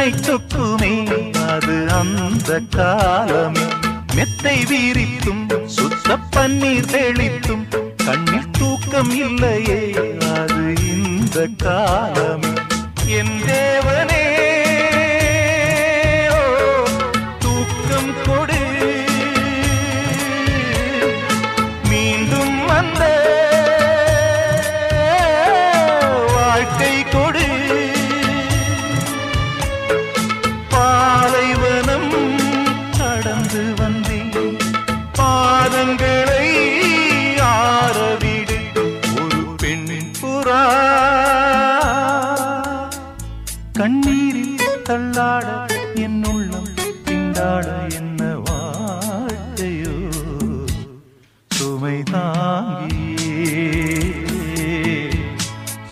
கண்ணை சொக்குமே அது அந்த காலமே மெத்தை வீரித்தும் சுத்த பன்னீர் தெளித்தும் கண்ணில் தூக்கம் இல்லையே அது இந்த காலமே என் தேவனே தூக்கம் கொடு மீண்டும் வந்த வாழ்க்கை கொடு பாலைவனம் கடந்து வந்தேன் பாதங்களை ஆரவிடு ஒரு பெண் புறா கண்ணீரில் தள்ளாட